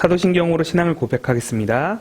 사도신경으로 신앙을 고백하겠습니다.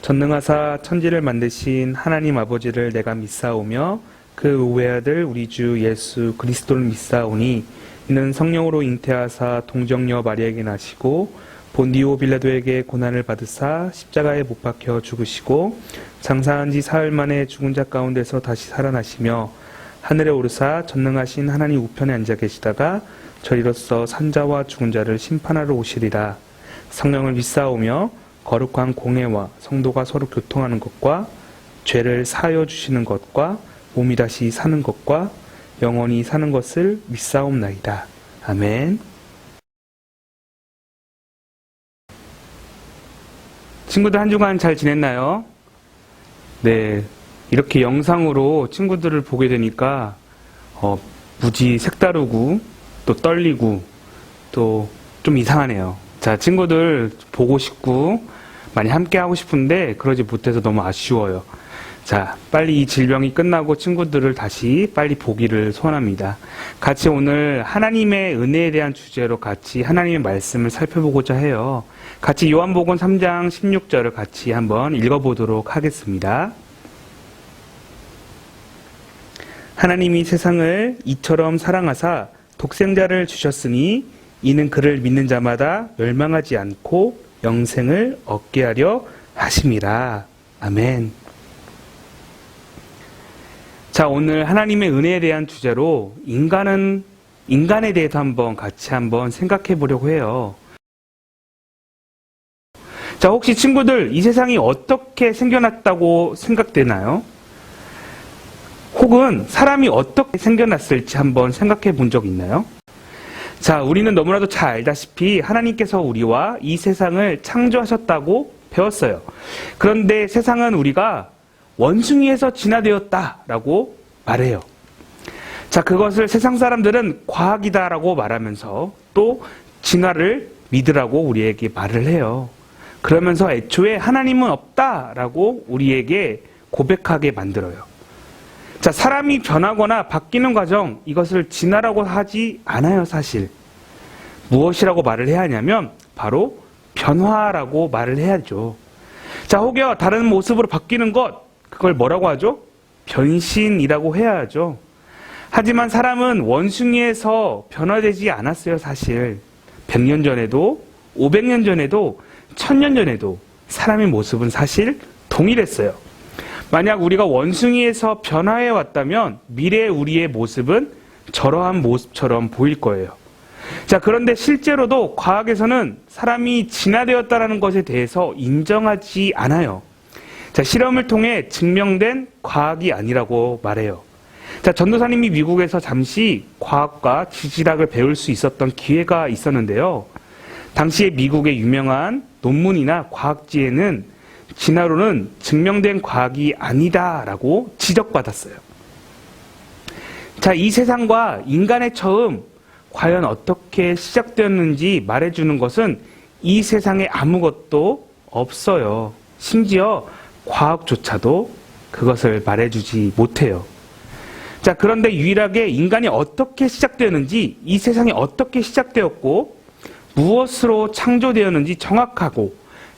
전능하사 천지를 만드신 하나님 아버지를 내가 믿사오며 그 외아들 우리 주 예수 그리스도를 믿사오니 이는 성령으로 잉태하사 동정녀 마리아에게 나시고 본디오 빌라도에게 고난을 받으사 십자가에 못 박혀 죽으시고 장사한 지 사흘 만에 죽은 자 가운데서 다시 살아나시며 하늘에 오르사 전능하신 하나님 우편에 앉아 계시다가 저리로서 산자와 죽은 자를 심판하러 오시리라. 성령을 믿사오며 거룩한 공회와 성도가 서로 교통하는 것과 죄를 사하여 주시는 것과 몸이 다시 사는 것과 영원히 사는 것을 믿사옵나이다. 아멘. 친구들 한 주간 잘 지냈나요? 네, 이렇게 영상으로 친구들을 보게 되니까 무지 색다르고 또 떨리고 또 좀 이상하네요. 자, 친구들 보고 싶고 많이 함께 하고 싶은데 그러지 못해서 너무 아쉬워요. 자, 빨리 이 질병이 끝나고 친구들을 다시 빨리 보기를 소원합니다. 같이 오늘 하나님의 은혜에 대한 주제로 같이 하나님의 말씀을 살펴보고자 해요. 같이 요한복음 3장 16절을 같이 한번 읽어보도록 하겠습니다. 하나님이 세상을 이처럼 사랑하사 독생자를 주셨으니 이는 그를 믿는 자마다 멸망하지 않고 영생을 얻게 하려 하심이라. 아멘. 자, 오늘 하나님의 은혜에 대한 주제로 인간에 대해서 같이 한번 생각해 보려고 해요. 자, 혹시 친구들 이 세상이 어떻게 생겨났다고 생각되나요? 혹은 사람이 어떻게 생겨났을지 한번 생각해 본 적 있나요? 자, 우리는 너무나도 잘 알다시피 하나님께서 우리와 이 세상을 창조하셨다고 배웠어요. 그런데 세상은 우리가 원숭이에서 진화되었다라고 말해요. 자, 그것을 세상 사람들은 과학이다라고 말하면서 또 진화를 믿으라고 우리에게 말을 해요. 그러면서 애초에 하나님은 없다라고 우리에게 고백하게 만들어요. 자, 사람이 변하거나 바뀌는 과정, 이것을 진화라고 하지 않아요, 사실. 무엇이라고 말을 해야 하냐면 바로 변화라고 말을 해야죠. 자, 혹여 다른 모습으로 바뀌는 것, 그걸 뭐라고 하죠? 변신이라고 해야 하죠. 하지만 사람은 원숭이에서 변화되지 않았어요, 사실. 100년 전에도, 500년 전에도, 1000년 전에도 사람의 모습은 사실 동일했어요. 만약 우리가 원숭이에서 변화해 왔다면 미래의 우리의 모습은 저러한 모습처럼 보일 거예요. 자, 그런데 실제로도 과학에서는 사람이 진화되었다는 것에 대해서 인정하지 않아요. 자, 실험을 통해 증명된 과학이 아니라고 말해요. 자, 전도사님이 미국에서 잠시 과학과 지질학을 배울 수 있었던 기회가 있었는데요. 당시에 미국의 유명한 논문이나 과학지에는 진화론은 증명된 과학이 아니다라고 지적받았어요. 자, 이 세상과 인간의 처음 과연 어떻게 시작되었는지 말해주는 것은 이 세상에 아무것도 없어요. 심지어 과학조차도 그것을 말해주지 못해요. 자, 그런데 유일하게 인간이 어떻게 시작되었는지, 이 세상이 어떻게 시작되었고 무엇으로 창조되었는지 정확하고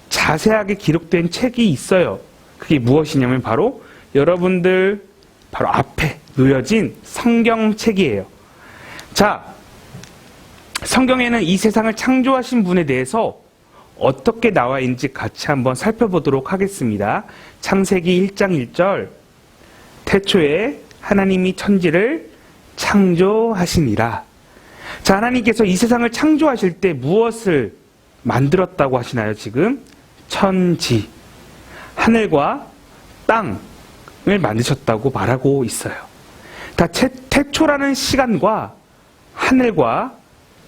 자세하게 기록된 책이 있어요. 그게 무엇이냐면 바로 여러분들 바로 앞에 놓여진 성경책이에요. 자, 성경에는 이 세상을 창조하신 분에 대해서 어떻게 나와 있는지 같이 한번 살펴보도록 하겠습니다. 창세기 1장 1절, 태초에 하나님이 천지를 창조하시니라. 자, 하나님께서 이 세상을 창조하실 때 무엇을 만들었다고 하시나요, 지금? 천지, 하늘과 땅을 만드셨다고 말하고 있어요. 다 태초라는 시간과 하늘과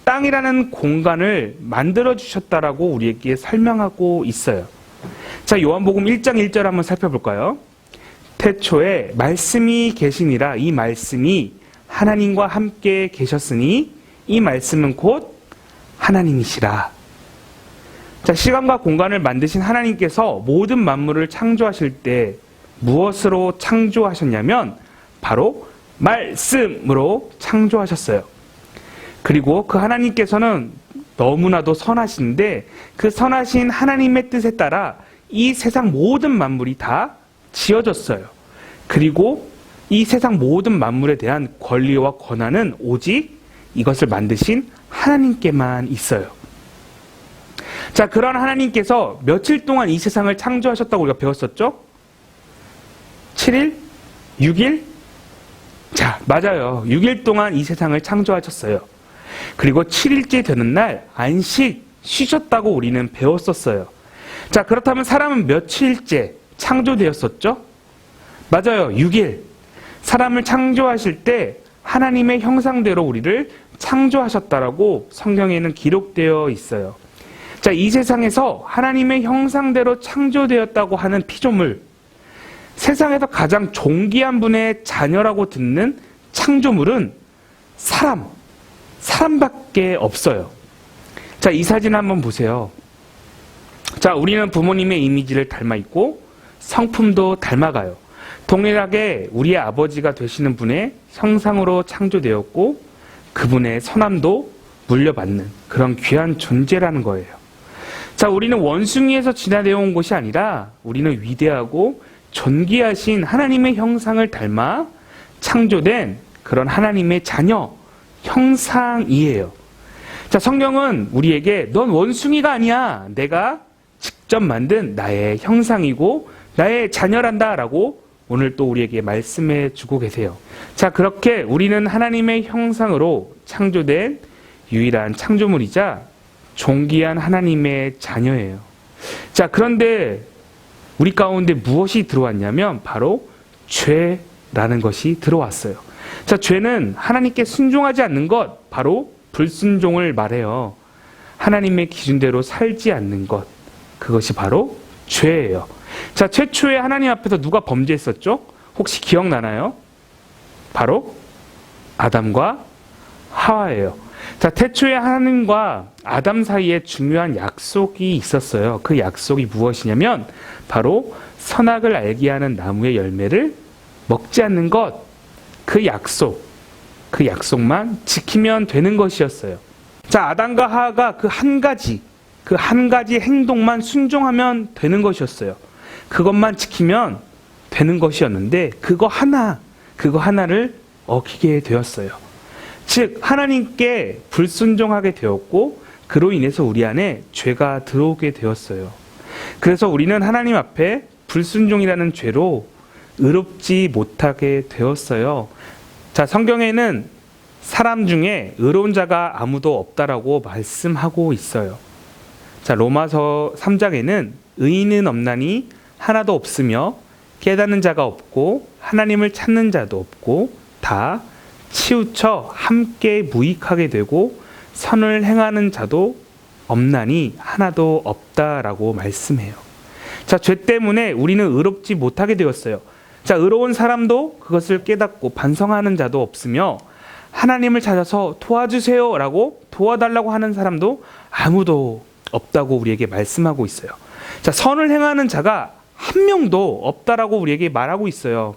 땅이라는 공간을 만들어주셨다라고 우리에게 설명하고 있어요. 자, 요한복음 1장 1절 한번 살펴볼까요? 태초에 말씀이 계시니라. 이 말씀이 하나님과 함께 계셨으니 이 말씀은 곧 하나님이시라. 자, 시간과 공간을 만드신 하나님께서 모든 만물을 창조하실 때 무엇으로 창조하셨냐면 바로 말씀으로 창조하셨어요. 그리고 그 하나님께서는 너무나도 선하신데 그 선하신 하나님의 뜻에 따라 이 세상 모든 만물이 다 지어졌어요. 그리고 이 세상 모든 만물에 대한 권리와 권한은 오직 이것을 만드신 하나님께만 있어요. 자, 그런 하나님께서 며칠 동안 이 세상을 창조하셨다고 우리가 배웠었죠? 7일? 6일? 자, 맞아요. 6일 동안 이 세상을 창조하셨어요. 그리고 7일째 되는 날 안식 쉬셨다고 우리는 배웠었어요. 자, 그렇다면 사람은 며칠째 창조되었었죠? 맞아요. 6일. 사람을 창조하실 때 하나님의 형상대로 우리를 창조하셨다라고 성경에는 기록되어 있어요. 자, 이 세상에서 하나님의 형상대로 창조되었다고 하는 피조물, 세상에서 가장 존귀한 분의 자녀라고 듣는 창조물은 사람밖에 없어요. 자, 이 사진 한번 보세요. 자, 우리는 부모님의 이미지를 닮아 있고 성품도 닮아가요. 동일하게 우리의 아버지가 되시는 분의 형상으로 창조되었고 그분의 선함도 물려받는 그런 귀한 존재라는 거예요. 자, 우리는 원숭이에서 진화되어 온 것이 아니라 우리는 위대하고 존귀하신 하나님의 형상을 닮아 창조된 그런 하나님의 자녀, 형상이에요. 자, 성경은 우리에게 넌 원숭이가 아니야. 내가 직접 만든 나의 형상이고 나의 자녀란다 라고 오늘 또 우리에게 말씀해 주고 계세요. 자, 그렇게 우리는 하나님의 형상으로 창조된 유일한 창조물이자 존귀한 하나님의 자녀예요. 자, 그런데 우리 가운데 무엇이 들어왔냐면 바로 죄라는 것이 들어왔어요. 자, 죄는 하나님께 순종하지 않는 것, 바로 불순종을 말해요. 하나님의 기준대로 살지 않는 것, 그것이 바로 죄예요. 자, 최초에 하나님 앞에서 누가 범죄했었죠? 혹시 기억나나요? 바로 아담과 하와예요. 자, 태초에 하나님과 아담 사이에 중요한 약속이 있었어요. 그 약속이 무엇이냐면 바로 선악을 알게 하는 나무의 열매를 먹지 않는 것, 그 약속만 지키면 되는 것이었어요. 자, 아담과 하와가 그 한 가지 행동만 순종하면 되는 것이었어요. 그것만 지키면 되는 것이었는데 그거 하나를 어기게 되었어요. 즉 하나님께 불순종하게 되었고 그로 인해서 우리 안에 죄가 들어오게 되었어요. 그래서 우리는 하나님 앞에 불순종이라는 죄로 의롭지 못하게 되었어요. 자, 성경에는 사람 중에 의로운 자가 아무도 없다라고 말씀하고 있어요. 자, 로마서 3장에는 의인은 없나니 하나도 없으며 깨닫는 자가 없고 하나님을 찾는 자도 없고 다 치우쳐 함께 무익하게 되고 선을 행하는 자도 없나니 하나도 없다라고 말씀해요. 자, 죄 때문에 우리는 의롭지 못하게 되었어요. 자, 의로운 사람도 그것을 깨닫고 반성하는 자도 없으며 하나님을 찾아서 도와주세요 라고 도와달라고 하는 사람도 아무도 없다고 우리에게 말씀하고 있어요. 자, 선을 행하는 자가 한 명도 없다라고 우리에게 말하고 있어요.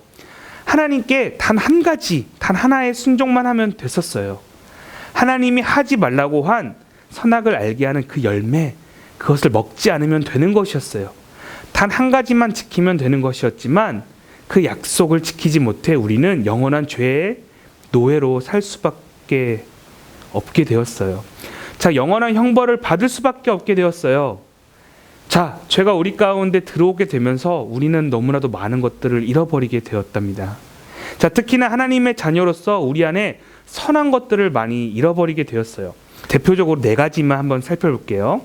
하나님께 단 한 가지, 단 하나의 순종만 하면 됐었어요. 하나님이 하지 말라고 한 선악을 알게 하는 그 열매, 그것을 먹지 않으면 되는 것이었어요. 단 한 가지만 지키면 되는 것이었지만 그 약속을 지키지 못해 우리는 영원한 죄의 노예로 살 수밖에 없게 되었어요. 자, 영원한 형벌을 받을 수밖에 없게 되었어요. 자, 죄가 우리 가운데 들어오게 되면서 우리는 너무나도 많은 것들을 잃어버리게 되었답니다. 자, 특히나 하나님의 자녀로서 우리 안에 선한 것들을 많이 잃어버리게 되었어요. 대표적으로 4가지만 한번 살펴볼게요.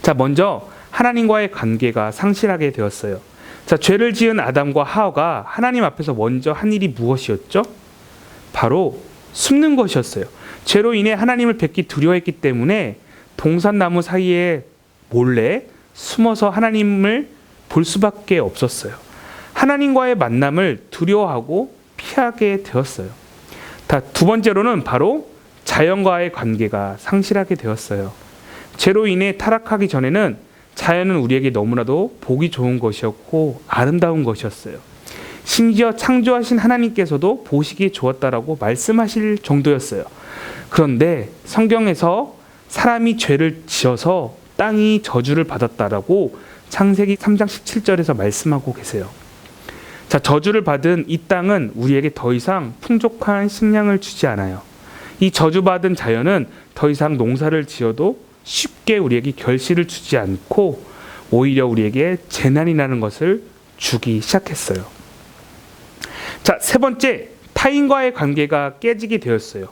자, 먼저 하나님과의 관계가 상실하게 되었어요. 자, 죄를 지은 아담과 하와가 하나님 앞에서 먼저 한 일이 무엇이었죠? 바로 숨는 것이었어요. 죄로 인해 하나님을 뵙기 두려워했기 때문에 동산나무 사이에 몰래 숨어서 하나님을 볼 수밖에 없었어요. 하나님과의 만남을 두려워하고 피하게 되었어요. 두 번째로는 바로 자연과의 관계가 상실하게 되었어요. 죄로 인해 타락하기 전에는 자연은 우리에게 너무나도 보기 좋은 것이었고 아름다운 것이었어요. 심지어 창조하신 하나님께서도 보시기에 좋았다라고 말씀하실 정도였어요. 그런데 성경에서 사람이 죄를 지어서 땅이 저주를 받았다라고 창세기 3장 17절에서 말씀하고 계세요. 자, 저주를 받은 이 땅은 우리에게 더 이상 풍족한 식량을 주지 않아요. 이 저주받은 자연은 더 이상 농사를 지어도 쉽게 우리에게 결실을 주지 않고 오히려 우리에게 재난이 나는 것을 주기 시작했어요. 자, 세 번째, 타인과의 관계가 깨지게 되었어요.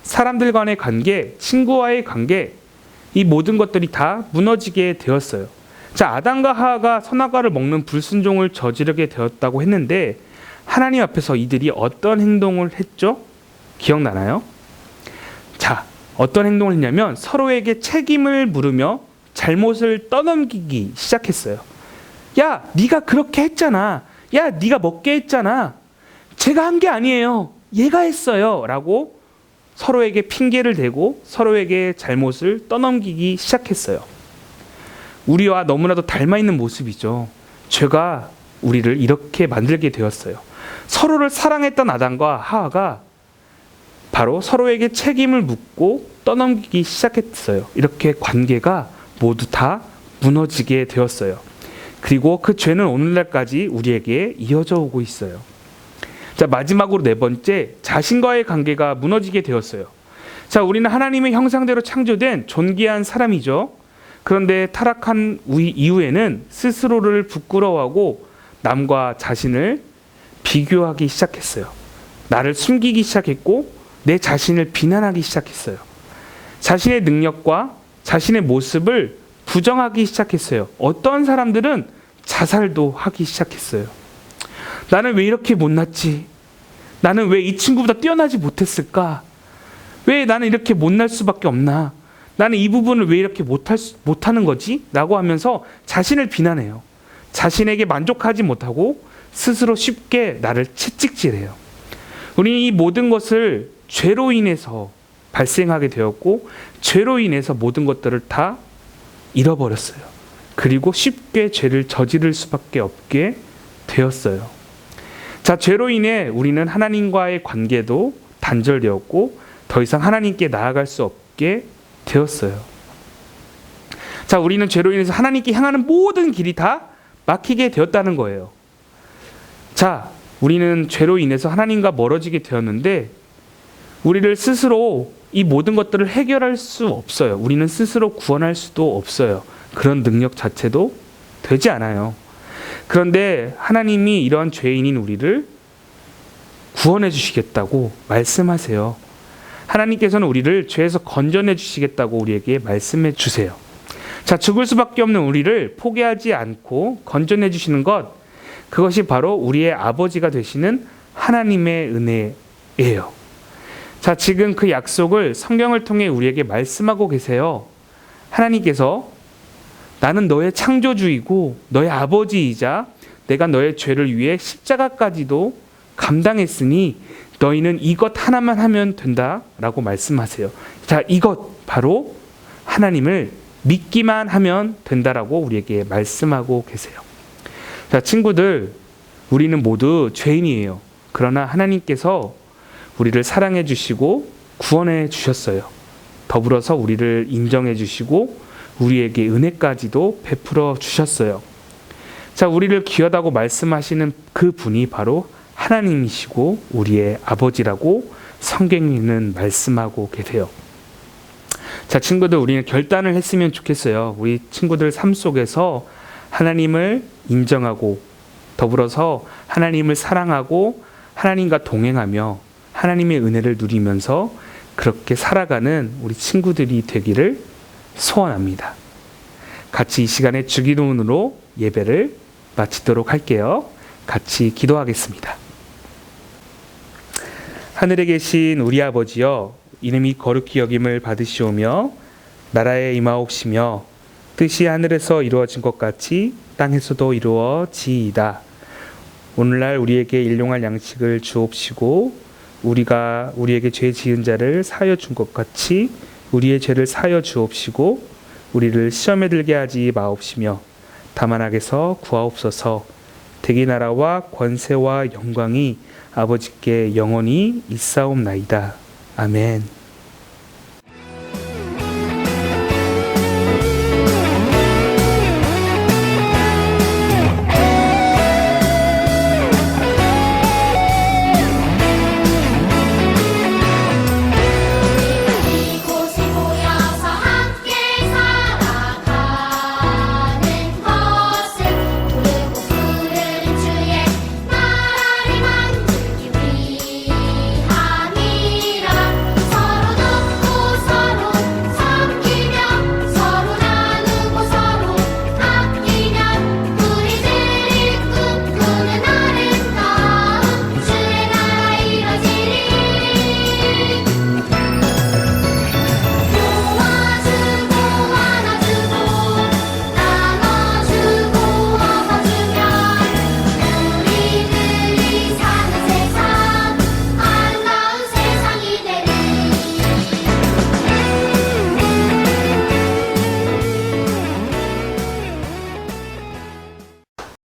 사람들 간의 관계, 친구와의 관계, 이 모든 것들이 다 무너지게 되었어요. 자, 아담과 하와가 선악과를 먹는 불순종을 저지르게 되었다고 했는데 하나님 앞에서 이들이 어떤 행동을 했죠? 기억나나요? 자, 어떤 행동을 했냐면 서로에게 책임을 물으며 잘못을 떠넘기기 시작했어요. 야, 네가 그렇게 했잖아. 야, 네가 먹게 했잖아. 제가 한 게 아니에요. 얘가 했어요. 라고 서로에게 핑계를 대고 서로에게 잘못을 떠넘기기 시작했어요. 우리와 너무나도 닮아 있는 모습이죠. 죄가 우리를 이렇게 만들게 되었어요. 서로를 사랑했던 아담과 하와가 바로 서로에게 책임을 묻고 떠넘기기 시작했어요. 이렇게 관계가 모두 다 무너지게 되었어요. 그리고 그 죄는 오늘날까지 우리에게 이어져 오고 있어요. 자, 마지막으로 네 번째, 자신과의 관계가 무너지게 되었어요. 자, 우리는 하나님의 형상대로 창조된 존귀한 사람이죠. 그런데 타락한 이후에는 스스로를 부끄러워하고 남과 자신을 비교하기 시작했어요. 나를 숨기기 시작했고 내 자신을 비난하기 시작했어요. 자신의 능력과 자신의 모습을 부정하기 시작했어요. 어떤 사람들은 자살도 하기 시작했어요. 나는 왜 이렇게 못났지? 나는 왜 이 친구보다 뛰어나지 못했을까? 왜 나는 이렇게 못날 수밖에 없나? 나는 이 부분을 왜 이렇게 못하는 거지? 라고 하면서 자신을 비난해요. 자신에게 만족하지 못하고 스스로 쉽게 나를 채찍질해요. 우리는 이 모든 것을 죄로 인해서 발생하게 되었고 죄로 인해서 모든 것들을 다 잃어버렸어요. 그리고 쉽게 죄를 저지를 수밖에 없게 되었어요. 자, 죄로 인해 우리는 하나님과의 관계도 단절되었고 더 이상 하나님께 나아갈 수 없게 되었어요. 자, 우리는 죄로 인해서 하나님께 향하는 모든 길이 다 막히게 되었다는 거예요. 자, 우리는 죄로 인해서 하나님과 멀어지게 되었는데 우리를 스스로 이 모든 것들을 해결할 수 없어요. 우리는 스스로 구원할 수도 없어요. 그런 능력 자체도 되지 않아요. 그런데 하나님이 이러한 죄인인 우리를 구원해 주시겠다고 말씀하세요. 하나님께서는 우리를 죄에서 건져내 주시겠다고 우리에게 말씀해 주세요. 자, 죽을 수밖에 없는 우리를 포기하지 않고 건져내 주시는 것, 그것이 바로 우리의 아버지가 되시는 하나님의 은혜예요. 자, 지금 그 약속을 성경을 통해 우리에게 말씀하고 계세요. 하나님께서 나는 너의 창조주이고 너의 아버지이자 내가 너의 죄를 위해 십자가까지도 감당했으니 너희는 이것 하나만 하면 된다라고 말씀하세요. 자, 이것 바로 하나님을 믿기만 하면 된다라고 우리에게 말씀하고 계세요. 자, 친구들, 우리는 모두 죄인이에요. 그러나 하나님께서 우리를 사랑해 주시고 구원해 주셨어요. 더불어서 우리를 인정해 주시고 우리에게 은혜까지도 베풀어 주셨어요. 자, 우리를 귀하다고 말씀하시는 그 분이 바로 하나님이시고 우리의 아버지라고 성경에는 말씀하고 계세요. 자, 친구들, 우리는 결단을 했으면 좋겠어요. 우리 친구들 삶 속에서 하나님을 인정하고 더불어서 하나님을 사랑하고 하나님과 동행하며 하나님의 은혜를 누리면서 그렇게 살아가는 우리 친구들이 되기를 소원합니다. 같이 이 시간에 주기도문으로 예배를 마치도록 할게요. 같이 기도하겠습니다. 하늘에 계신 우리 아버지여, 이름이 거룩히 여김을 받으시오며 나라에 임하옵시며 뜻이 하늘에서 이루어진 것 같이 땅에서도 이루어지이다. 오늘날 우리에게 일용할 양식을 주옵시고 우리가 우리에게 죄 지은 자를 사하여 준 것 같이 우리의 죄를 사하여 주옵시고 우리를 시험에 들게 하지 마옵시며 다만 악에서 구하옵소서. 대기 나라와 권세와 영광이 아버지께 영원히 있사옵나이다. 아멘.